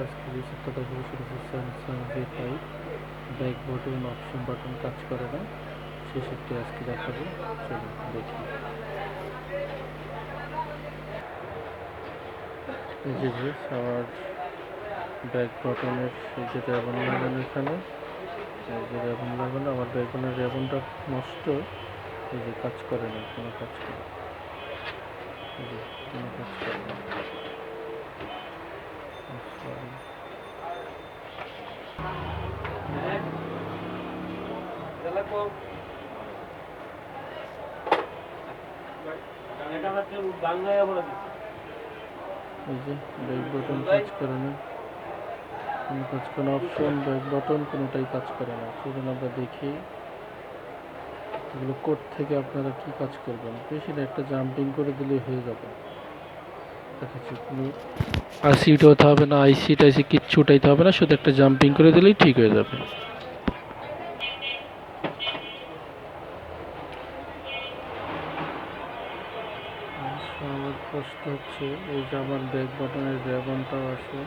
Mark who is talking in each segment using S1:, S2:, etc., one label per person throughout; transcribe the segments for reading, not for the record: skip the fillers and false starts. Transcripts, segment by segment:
S1: আজকে যে সেটটা দেখাবো সেটা হচ্ছে Samsung J5 back button option button কাজ করে না, সেই সেটটি আজকে দেখাবো। চলুন দেখি। এই যে আমার ব্যাক বাটনের এই যে রেবন লাগানো, এখানে এই যে রেবন লাগানো, আমার ব্যাকনের রেবনটা নষ্ট, এই যে কাজ করে না, কোনো কাজ করে না, এই যে কোনো কাজ করে না। সরি, এই যে ব্যাক বাটন কাজ করে না, কোনো কাজ করে না, অপশন ব্যাক বাটন কোনোটাই কাজ করে না। চলুন আমরা দেখি এগুলো কোড থেকে আপনারা কি কাজ করবেন। বেশি না, একটা জাম্পিং করে দিলেই হয়ে যাবে। দেখাচ্ছি, কোনো আইসি উঠাতে হবে না, আইসি টাইসি কিচ্ছু উঠাইতে হবে না, শুধু একটা জাম্পিং করে দিলেই ঠিক হয়ে যাবে। আমার কষ্ট হচ্ছে এই যে আমার ব্যাক বাটনের রেবনটাও আছে,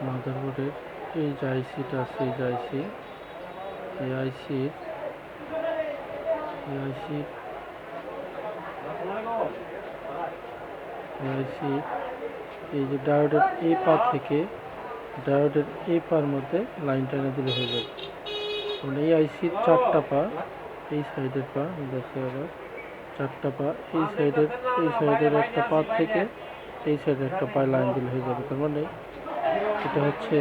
S1: মাদারবোর্ডের এই যে আইসিটা আছে, এই যে আইসি, এই আইসির এই আইসি এই আইসির এই যে ডায়োডের এই পা থেকে ডায়োডের এই পার মধ্যে লাইন টেনে দিলে হয়ে যাবে। মানে এই আইসির চারটা পা, এই সাইডের পা দেখে আবার চারটা পা, এই সাইডের একটা পা থেকে এই সাইডের একটা পায়ে লাইন দিলে হয়ে যাবে। তার মানে এটা হচ্ছে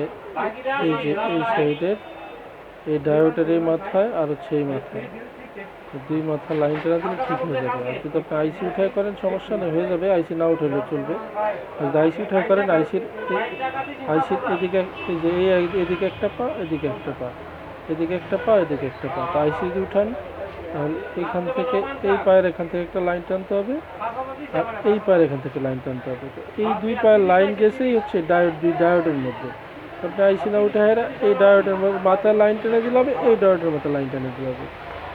S1: এই যে এই সাইডের এই ডায়োডের এই মাথায় আর হচ্ছে এই মাথায়, দুই মাথা লাইন টেনে দিলে ঠিক হয়ে যাবে। আর যদি আপনি আইসি উঠায় করেন সমস্যা নেই, হয়ে যাবে। আইসি না উঠালে চলবে। আর যদি আইসি উঠায় করেন আইসির এদিকে এই যে এদিকে একটা পা, এদিকে একটা পা, এদিকে একটা পা, এদিকে একটা পা। তো আইসি যদি উঠান তাহলে এখান থেকে এই পায়ের এখান থেকে একটা লাইন টানতে হবে, আর এই পায়ের এখান থেকে লাইন টানতে হবে। তো এই দুই পায়ের লাইন গেছেই হচ্ছে দুই ডায়োডের মধ্যে। আপনি আইসি না উঠে এই ডায়োডের মাথায় লাইন টেনে দিলে হবে, এই ডায়োডের মাথায় লাইন টেনে দিলে হবে।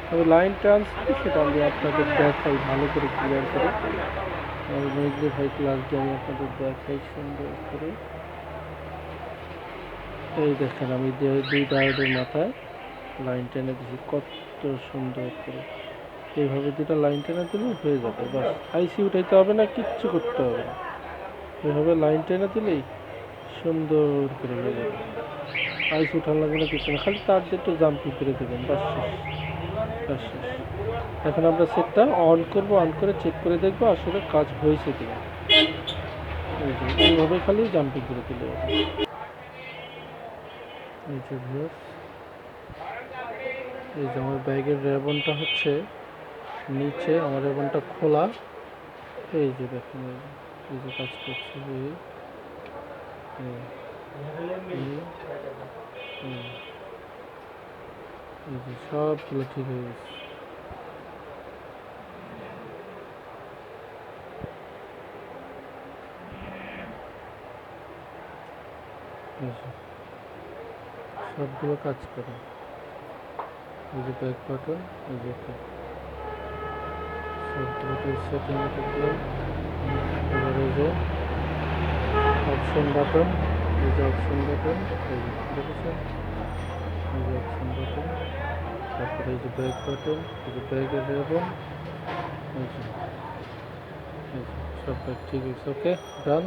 S1: তবে লাইন ট্রান্সফার সেটা আমি আপনাদের দেখাই ভালো করে ক্লিয়ার করে। মেঘলি ভাই ক্লাস দিয়ে আমি আপনাদের দেখাই সুন্দর করে। এই দেখেন আমি দুই ডায়োডের মাথায় লাইন টেনে দিচ্ছি কত সুন্দর করে। এইভাবে দুটা লাইন টেনে দিলে হয়ে যাবে, বাস। আইসি উঠাইতে হবে না, কিচ্ছু করতে হবে না, এভাবে লাইন টেনে দিলেই সুন্দর করে হয়ে যাবে। আইসি উঠান লাগবে না, কিছু না, খালি তার দিয়ে একটু জাম্পিং করে দেবেন, বাস শেষ। এখন আমরা সেটটা অন করব, অন করে চেক করে দেখবো আসলে কাজ হয়েছে কিনা। এইভাবে খালি জাম্পিং করে দিলে হবে। এই যে ভিউয়ার্স, এই যে আমার ব্যাগের রেবনটা হচ্ছে নিচে, আমার রেবনটা খোলা। এই যে দেখুন, এই যে কাজ করছে, এই যে সবগুলো ঠিক হয়ে গেছে। সবগুলো কাজ করে। এই যে ব্যাক বাটন, এই যে সবগুলোকে সেটিং করলাম। এবার এই যে অপশন বাটন, এই যে অপশন বাটন, এই যে দেখেছেন, এই যে অপশন বাটন, তারপরে এই যে ব্যাক বাটন, এই যে ব্যাগের রেবন, এই যে সব ঠিক আছে। ওকে, ডান।